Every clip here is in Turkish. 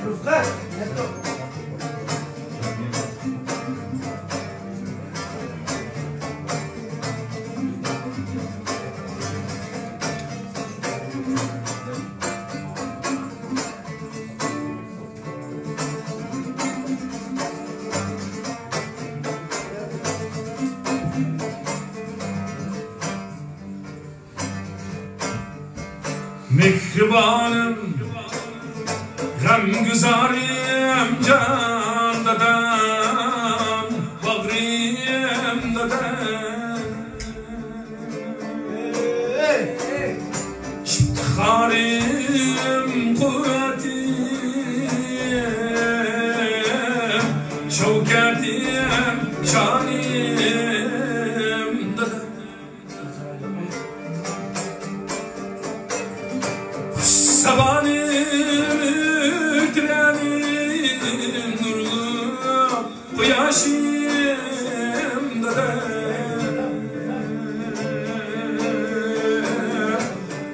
Rıfkı. Mehribanım, gamgüzarim, can dadam, bağrım dadam. İftiharım, kuvvetim, şevketim, şanim dadam. Sabanim, ütrenim, nurlu kıyaşım dadam.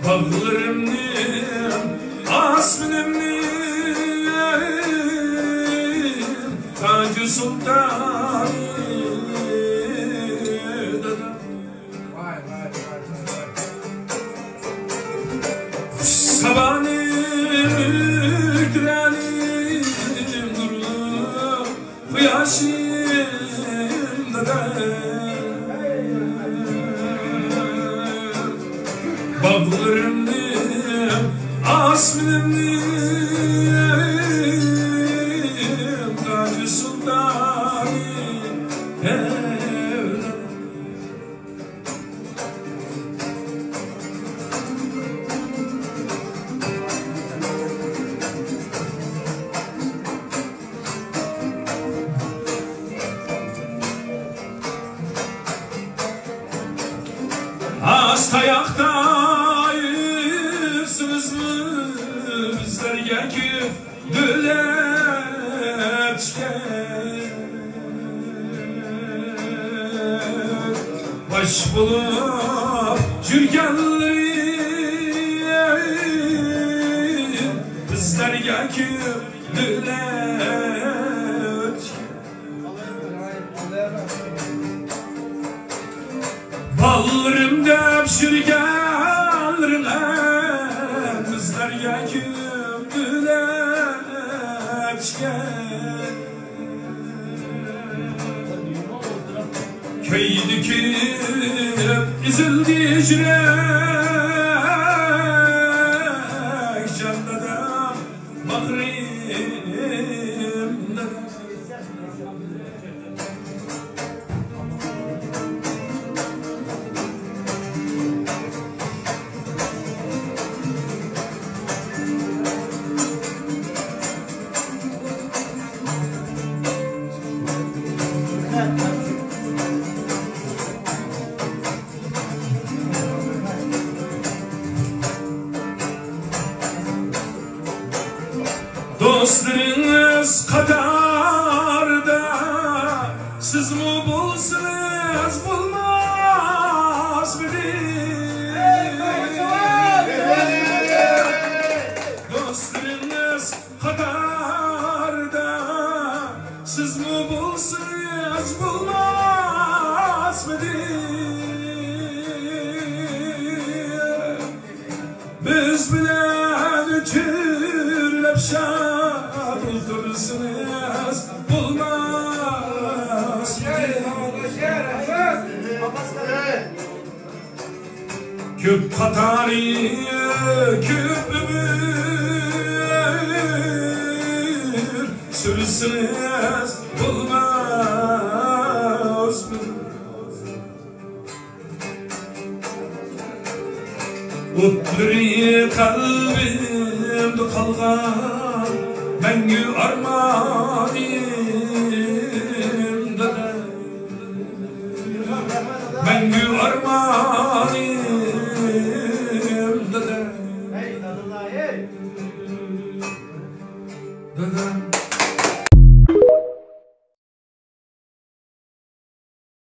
Bağlarımdım, asmınımdım, Tacı Sultanım dadam. Sabanim, ütrenim, nurlu kıyaşım dadam. Bağlarımdım, asmınımdım, Tacı Sultanım evladım. Hasta yaktayız bizlerge ki dülepçe baş bulup jürgenlerim bizlerge ki dülepçe Ballarım dep şirgenlerim bizlerge ki dülepçe Köydi kirip izildi jirek Cannadam mağrimden Dostlarınız kadarda siz mi bulsunuz bulmaz beni Dostlarınız kadarda siz mi bulsunuz bulmaz beni Biz bilen ütürlep şad oldursunuz bulmaz Küp katari küp ömür sürsünüz bulmaz mı? Utları kalbimde kalgan Mengü armanimde Mengü armanimde